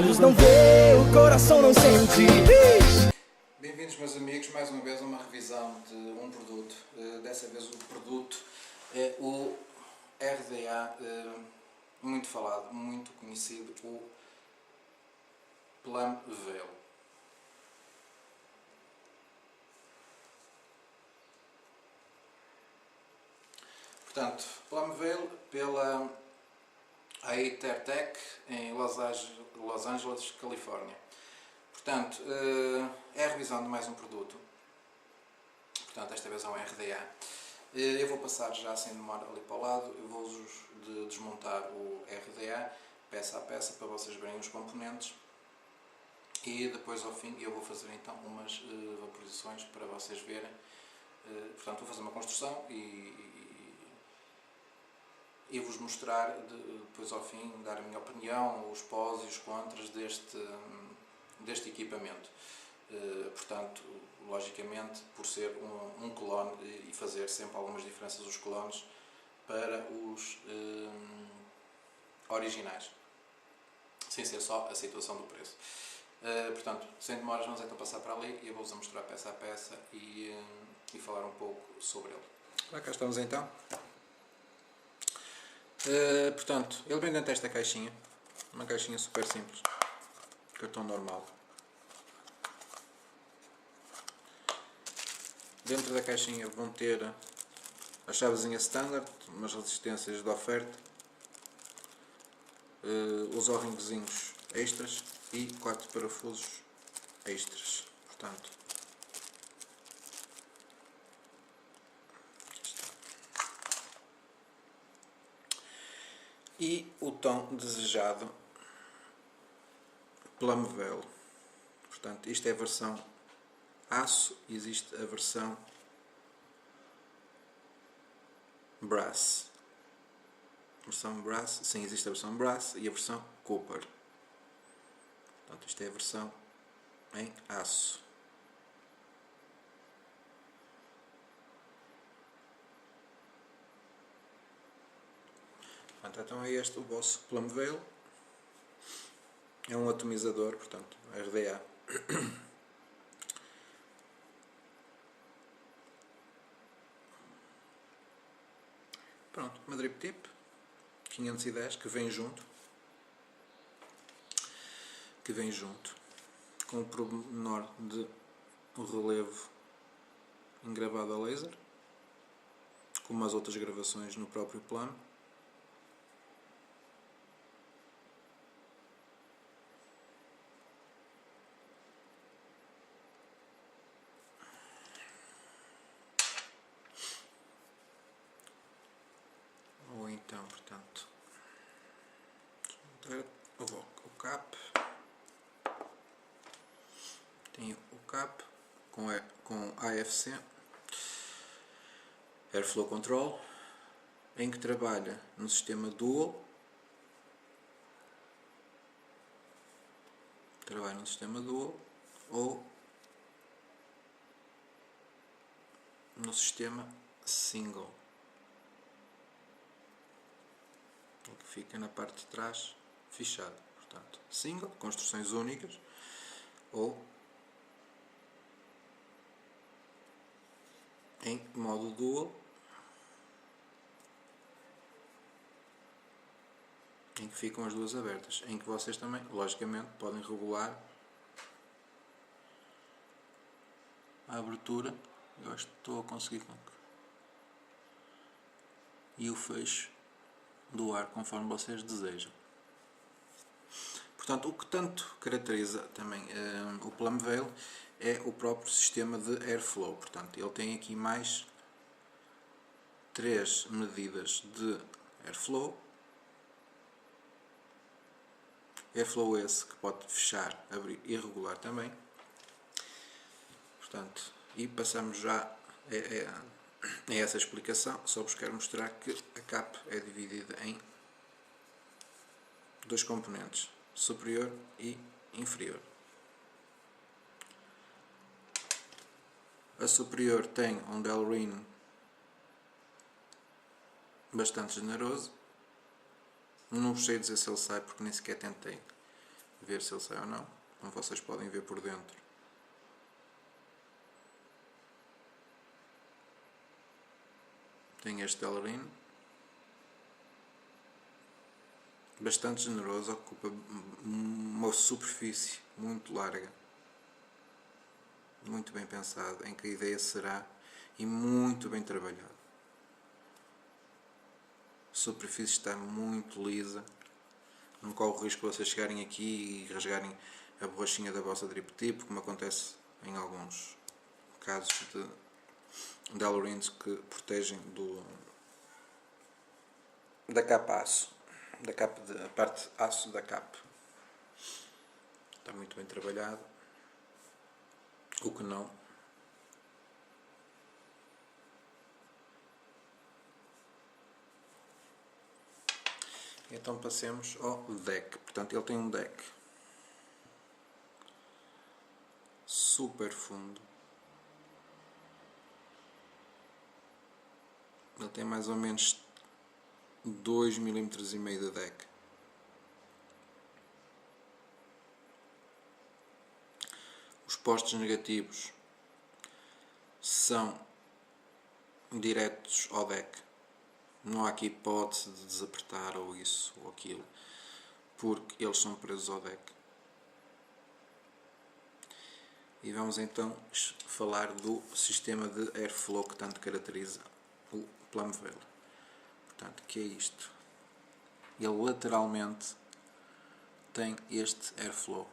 olhos não vê, o coração não sente. Bem-vindos, meus amigos, mais uma vez a uma revisão de um produto. Dessa vez o produto é o RDA, muito falado, muito conhecido, o Plum Veil. Portanto, Plum Veil pela Aethertech em Los Angeles, Califórnia. Portanto, é a revisão de mais um produto. Portanto, esta vez é um RDA. Eu vou passar já sem demora ali para o lado. Eu vou desmontar o RDA peça a peça para vocês verem os componentes. E depois ao fim eu vou fazer então umas vaporizações para vocês verem. Portanto, vou fazer uma construção e vos mostrar depois ao fim, dar a minha opinião, os pós e os contras deste equipamento. Portanto, logicamente, por ser um clone e fazer sempre algumas diferenças os clones para os originais, sem ser só a situação do preço. Portanto, sem demoras, vamos então passar para ali e eu vou-vos mostrar peça a peça e falar um pouco sobre ele. Cá estamos então. Portanto, ele vem dentro desta caixinha, uma caixinha super simples, cartão normal. Dentro da caixinha vão ter a chavezinha standard, umas resistências de oferta, os O-ringzinhos extras e 4 parafusos extras. Portanto, e o tom desejado Plum Veil. Portanto, isto é a versão aço, existe a versão brass. Versão brass, sim, existe a versão brass e a versão copper. Portanto, isto é a versão em aço. Portanto, então é este o vosso Plum Veil. É um atomizador, portanto, RDA. Pronto, uma drip tip 510 que vem junto com o pormenor de um relevo engravado a laser, como as outras gravações no próprio plano. Ou então, portanto, o cap, tem o cap com AFC, Airflow Control, em que trabalha no sistema Dual, ou no sistema Single, que fica na parte de trás fechado. Portanto, Single, construções únicas, ou em modo Dual, em que ficam as duas abertas, em que vocês também, logicamente, podem regular a abertura. Eu acho que estou a conseguir e o fecho do ar conforme vocês desejam. Portanto, o que tanto caracteriza também o Plum Veil é o próprio sistema de airflow. Portanto, ele tem aqui mais 3 medidas de airflow. Airflow esse que pode fechar, abrir e regular também. Portanto, e passamos já a essa explicação. Só vos quero mostrar que a cap é dividida em dois componentes, superior e inferior. A superior tem um Delrin bastante generoso. Não vos sei dizer se ele sai porque nem sequer tentei ver se ele sai ou não. Como vocês podem ver por dentro, tem este Delrin, bastante generoso, ocupa uma superfície muito larga, muito bem pensado em que a ideia será e muito bem trabalhado. A superfície está muito lisa, não corre o risco de vocês chegarem aqui e rasgarem a borrachinha da vossa drip tip, como acontece em alguns casos de Delrins que protegem da capa aço, da parte aço da capa. Está muito bem trabalhado, o que não. Então passemos ao deck. Portanto, ele tem um deck super fundo. Ele tem mais ou menos 2,5 mm de deck. Os postos negativos são diretos ao deck. Não há aqui hipótese de desapertar ou isso ou aquilo, porque eles são presos ao deck. E vamos então falar do sistema de airflow que tanto caracteriza o Plumvale. Portanto, que é isto? Ele lateralmente tem este airflow.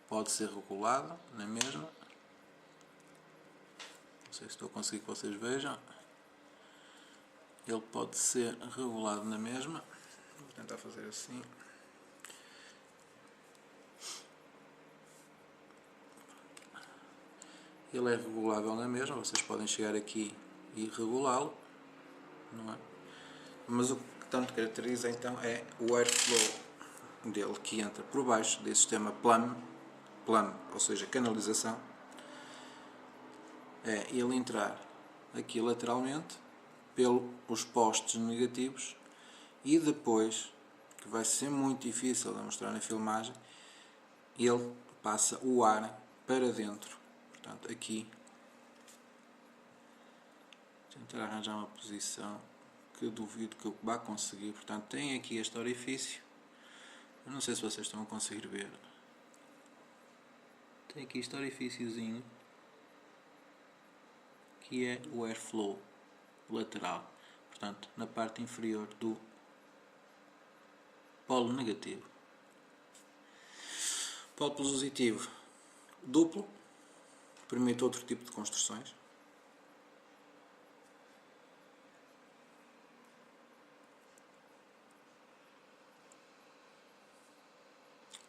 Pode ser regulado na mesma. Não sei se estou a conseguir que vocês vejam. Ele pode ser regulado na mesma. Vou tentar fazer assim. Ele é regulável na mesma. Vocês podem chegar aqui e regulá-lo, não é? Mas o que tanto caracteriza então é o airflow dele, que entra por baixo desse sistema plum, ou seja, canalização. É ele entrar aqui lateralmente pelos postos negativos e depois, que vai ser muito difícil de mostrar na filmagem, ele passa o ar para dentro. Portanto, aqui tentar arranjar uma posição que eu duvido que eu vá conseguir. Portanto, tem aqui este orifício. Eu não sei se vocês estão a conseguir ver. Tem aqui este orifíciozinho que é o airflow lateral, portanto na parte inferior do polo negativo. Polo positivo duplo, permite outro tipo de construções.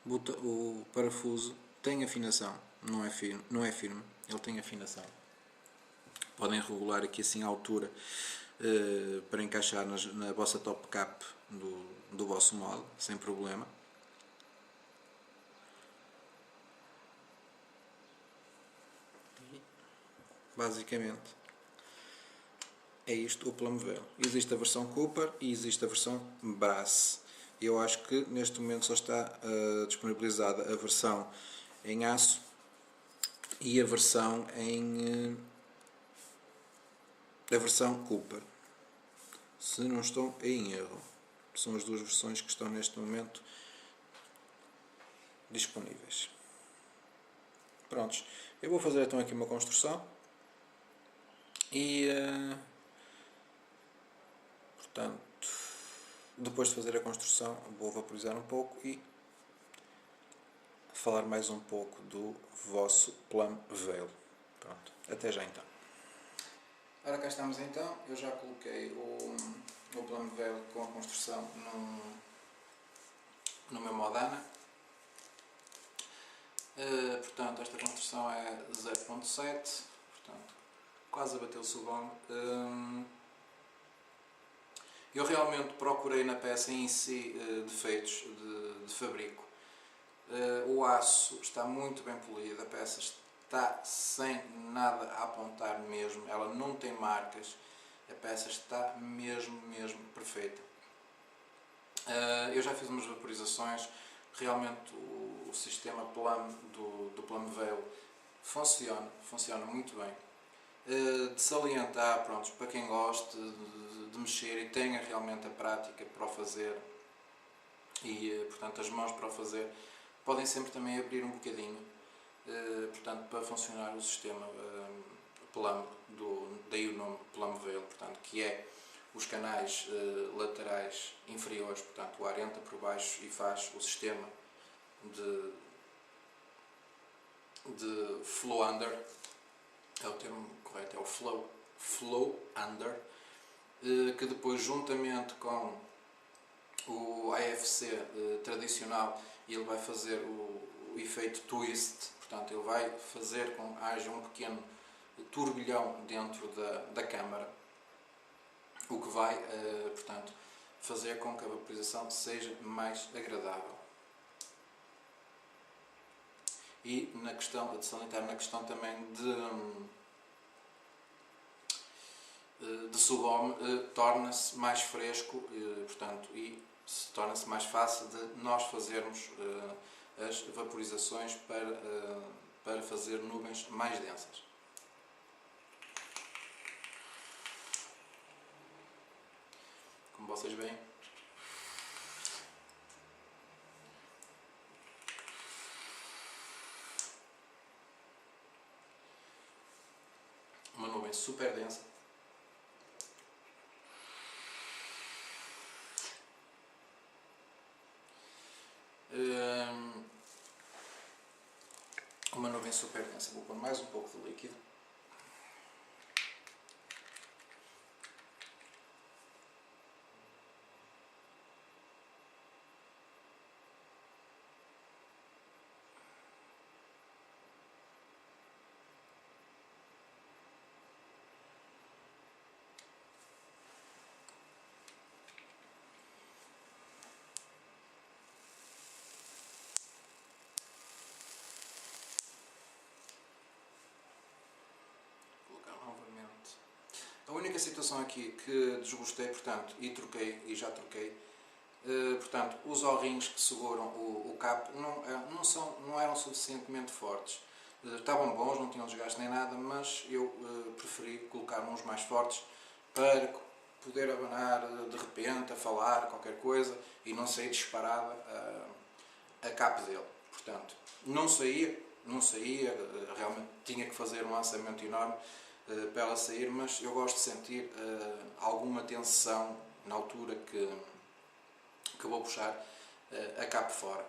O parafuso tem afinação, não é firme, ele tem afinação. Podem regular aqui assim a altura para encaixar na vossa top cap do vosso mod, sem problema. Basicamente é isto o Plumvale. Existe a versão Cooper e existe a versão Brass. Eu acho que neste momento só está disponibilizada a versão em aço e a versão a versão Cooper, se não estou em erro. São as duas versões que estão neste momento disponíveis. Prontos, eu vou fazer então aqui uma construção e portanto, depois de fazer a construção vou vaporizar um pouco e falar mais um pouco do vosso Plumvale. Pronto, até já então. Ora, cá estamos então. Eu já coloquei o Plumvale com a construção no meu Modana. Portanto, esta construção é 0.7, portanto, quase a bater o subong. Eu realmente procurei na peça em si defeitos de fabrico. O aço está muito bem polido, a peça está sem nada a apontar mesmo, ela não tem marcas, a peça está mesmo perfeita. Eu já fiz umas vaporizações, realmente o sistema Plum do Plum Veil funciona muito bem. De salientar, pronto, para quem goste de mexer e tenha realmente a prática para o fazer e, portanto, as mãos para o fazer, podem sempre também abrir um bocadinho, portanto, para funcionar o sistema Plum, daí o nome Plum Veil, portanto, que é os canais laterais inferiores, portanto, o ar entra por baixo e faz o sistema de flow under, é o termo correto, é o flow under, que depois, juntamente com o AFC tradicional, ele vai fazer o efeito twist, portanto, ele vai fazer com que haja um pequeno turbilhão dentro da câmara, o que vai, portanto, fazer com que a vaporização seja mais agradável. E na questão de salientar, na questão também de subome, torna-se mais fresco, portanto, e torna-se mais fácil de nós fazermos as vaporizações para fazer nuvens mais densas. Como vocês veem, uma nuvem super densa. Uma nuvem super densa. Vou pôr mais um pouco de líquido. A única situação aqui que desgostei, portanto, e já troquei, portanto, os O-rings que seguram o cabo não eram suficientemente fortes. Estavam bons, não tinham desgaste nem nada, mas eu preferi colocar uns mais fortes para poder abanar de repente, a falar qualquer coisa e não sair disparada a cabo dele. Portanto, não saía, realmente tinha que fazer um lançamento enorme para ela sair, mas eu gosto de sentir alguma tensão na altura que vou puxar a cabo fora.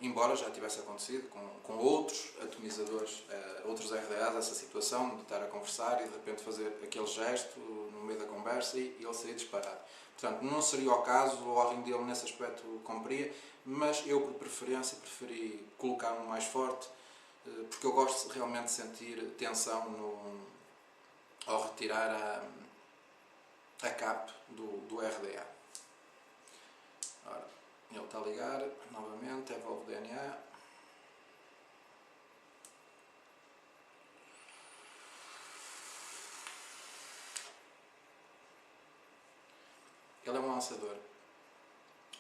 Embora já tivesse acontecido com outros atomizadores, outros RDAs, essa situação de estar a conversar e de repente fazer aquele gesto no meio da conversa e ele sair disparado. Portanto, não seria o caso, o O-ring dele nesse aspecto cumpria, mas eu por preferência preferi colocar um mais forte, porque eu gosto realmente de sentir tensão ao retirar a cap do RDA. Ora, ele está a ligar novamente, Evolve DNA. Ele é um lançador.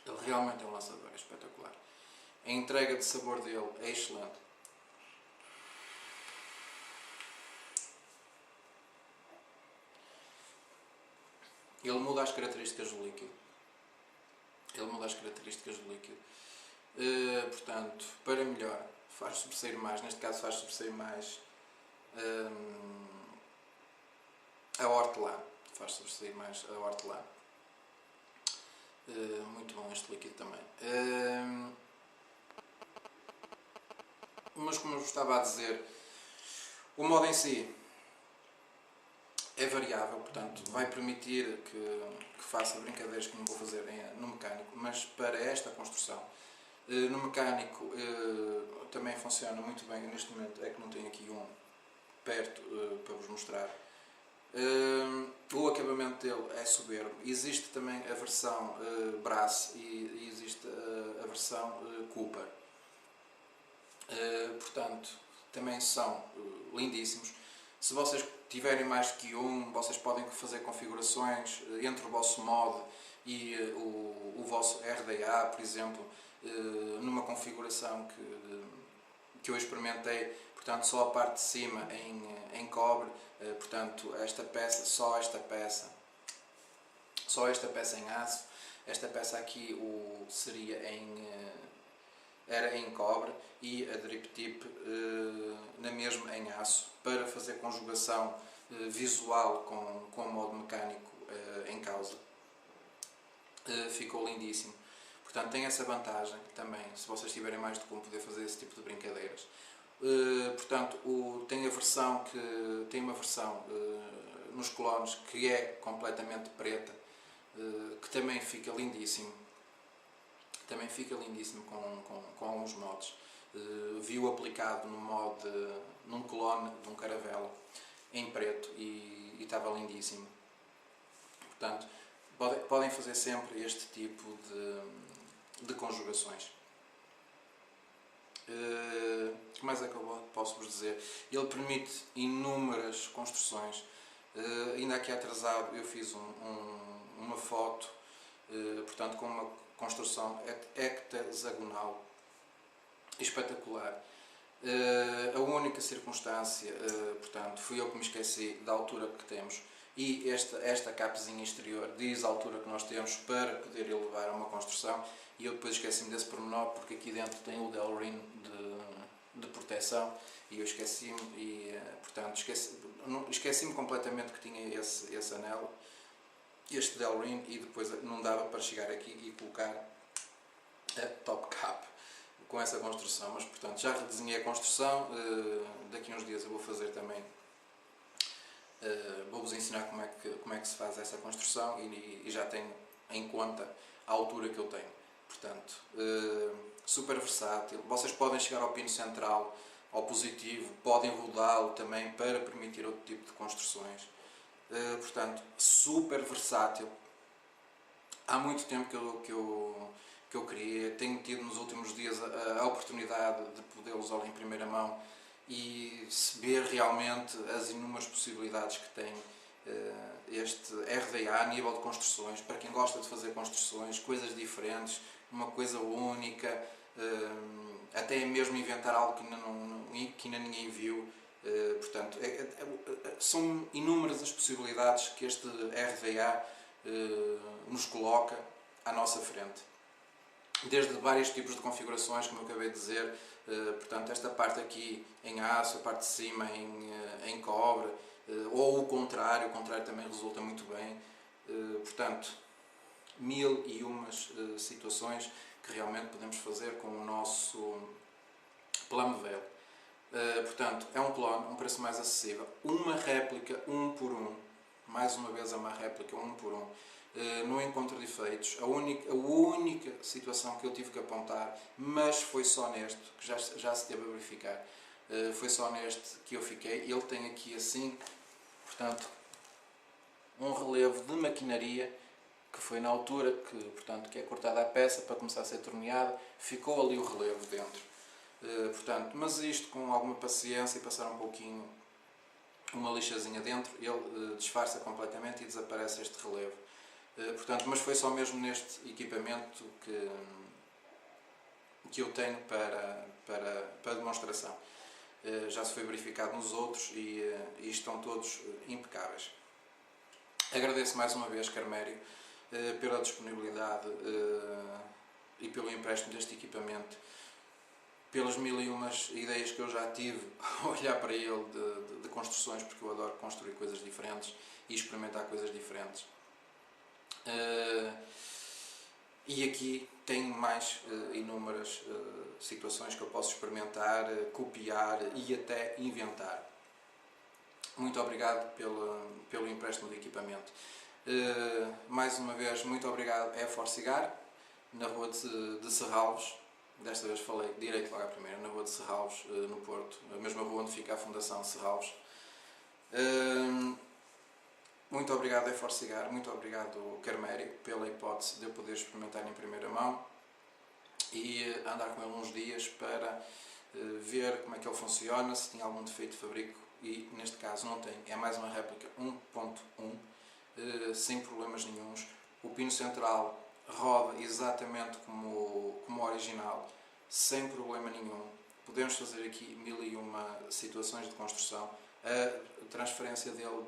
Ele realmente é um lançador, é espetacular. A entrega de sabor dele é excelente. Ele muda as características do líquido. Portanto, para melhor, faz sobressair mais, neste caso faz sobressair mais a hortelã. Muito bom este líquido também. Mas como eu estava a dizer, o modo em si é variável, portanto vai permitir que faça brincadeiras que não vou fazer no mecânico, mas para esta construção, no mecânico também funciona muito bem. Neste momento é que não tenho aqui um perto para vos mostrar. O acabamento dele é soberbo. Existe também a versão Brass e existe a versão Cooper. Portanto, também são lindíssimos. Se vocês tiverem mais que um, vocês podem fazer configurações entre o vosso mod e o vosso RDA, por exemplo, numa configuração que eu experimentei, portanto só a parte de cima em cobre, portanto só esta peça em aço, esta peça aqui seria era em cobre, e a drip tip na mesma em aço, para fazer conjugação visual com o modo mecânico em causa. Ficou lindíssimo. Portanto, tem essa vantagem também, se vocês tiverem mais de como poder fazer esse tipo de brincadeiras. Portanto, tem uma versão nos clones que é completamente preta, que também fica lindíssimo. Também fica lindíssimo com alguns mods. Vi-o aplicado num clone de um Caravela em preto e estava lindíssimo. Portanto, podem fazer sempre este tipo de conjugações. O que mais é que eu posso vos dizer? Ele permite inúmeras construções. Ainda aqui atrasado eu fiz uma foto, portanto, com uma construção hectagonal espetacular. A única circunstância, portanto, fui eu que me esqueci da altura que temos, e esta capezinha exterior diz a altura que nós temos para poder elevar a uma construção, e eu depois esqueci-me desse pormenor, porque aqui dentro tem o Delrin de proteção, e eu esqueci-me, e portanto esqueci-me completamente que tinha esse anel, este Delrin, e depois não dava para chegar aqui e colocar a top cap com essa construção, mas portanto já redesenhei a construção. Daqui a uns dias eu vou fazer também, vou-vos ensinar como é que se faz essa construção, e já tenho em conta a altura que eu tenho. Portanto, super versátil. Vocês podem chegar ao pino central, ao positivo, podem rodá-lo também para permitir outro tipo de construções. Portanto, super versátil. Há muito tempo que eu queria, tenho tido nos últimos dias a oportunidade de poder usá-lo em primeira mão e ver realmente as inúmeras possibilidades que tem este RDA a nível de construções. Para quem gosta de fazer construções, coisas diferentes, uma coisa única, até mesmo inventar algo que ainda ninguém viu. Portanto, são inúmeras as possibilidades que este RDA nos coloca à nossa frente. Desde vários tipos de configurações, como eu acabei de dizer, portanto, esta parte aqui em aço, a parte de cima em cobre, ou o contrário também resulta muito bem. Portanto, 1001 situações que realmente podemos fazer com o nosso Plum Veil. Portanto, é um clone, um preço mais acessível, uma réplica 1 por 1, mais uma vez é uma réplica 1 por 1. Não encontro defeitos. A única situação que eu tive que apontar, mas foi só neste, que já se teve a verificar, foi só neste que eu fiquei. Ele tem aqui assim, portanto, um relevo de maquinaria, que foi na altura que é cortada a peça para começar a ser torneada, ficou ali o relevo dentro. Portanto, mas isto com alguma paciência e passar um pouquinho, uma lixazinha dentro, ele disfarça completamente e desaparece este relevo. Portanto, mas foi só mesmo neste equipamento que eu tenho para demonstração. Já se foi verificado nos outros e estão todos impecáveis. Agradeço mais uma vez, Carmério, pela disponibilidade e pelo empréstimo deste equipamento, pelas 1001 ideias que eu já tive a olhar para ele de construções, porque eu adoro construir coisas diferentes e experimentar coisas diferentes. E aqui tenho mais inúmeras situações que eu posso experimentar, copiar e até inventar. Muito obrigado pelo empréstimo de equipamento. Mais uma vez, muito obrigado a For Cigar, na rua de Serralves. Desta vez falei direito logo à primeira, na rua de Serralves, no Porto, a mesma rua onde fica a Fundação Serralves. Muito obrigado a For Cigar, muito obrigado Carmério pela hipótese de eu poder experimentar em primeira mão e andar com ele uns dias para ver como é que ele funciona, se tem algum defeito de fabrico, e neste caso não tem. É mais uma réplica 1.1, sem problemas nenhuns, o pino central roda exatamente como o original, sem problema nenhum. Podemos fazer aqui 1001 situações de construção. A transferência dele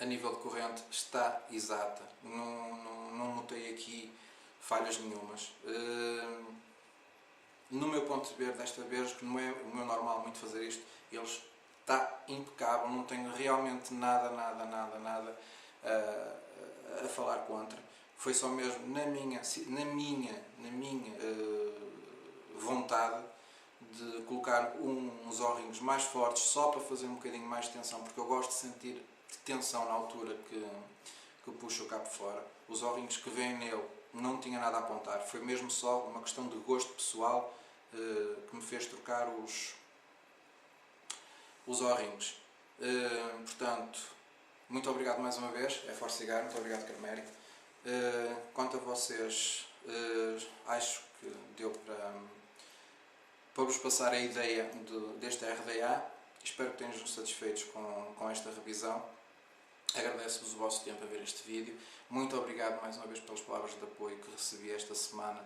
a nível de corrente está exata. Não notei aqui falhas nenhumas. No meu ponto de ver, desta vez, que não é o meu normal muito fazer isto, ele está impecável, não tenho realmente nada a falar contra. Foi só mesmo na minha vontade de colocar uns orrinhos mais fortes, só para fazer um bocadinho mais de tensão, porque eu gosto de sentir tensão na altura que puxo o cabo fora. Os orrinhos que vêm nele não tinha nada a apontar, foi mesmo só uma questão de gosto pessoal que me fez trocar os orrinhos. Portanto, muito obrigado mais uma vez, é For Cigar, muito obrigado, Carmério. Quanto a vocês, acho que deu para vos passar a ideia deste RDA. Espero que tenham satisfeitos com esta revisão. Agradeço-vos o vosso tempo a ver este vídeo. Muito obrigado mais uma vez pelas palavras de apoio que recebi esta semana,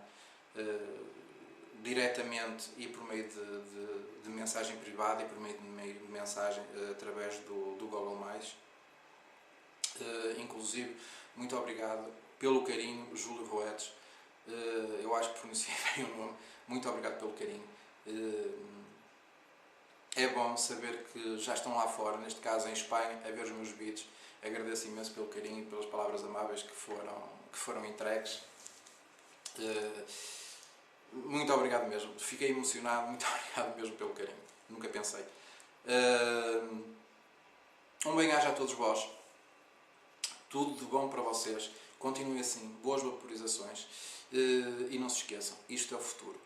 diretamente e por meio de mensagem privada e por meio de mensagem através do Google+. Inclusive, muito obrigado pelo carinho, Júlio Roetes. Eu acho que pronunciei bem o nome. Muito obrigado pelo carinho. É bom saber que já estão lá fora, neste caso em Espanha, a ver os meus vídeos. Agradeço imenso pelo carinho e pelas palavras amáveis que foram entregues. Muito obrigado mesmo. Fiquei emocionado. Muito obrigado mesmo pelo carinho. Nunca pensei. Um bem-aja a todos vós. Tudo de bom para vocês. Continuem assim. Boas vaporizações. E não se esqueçam, isto é o futuro.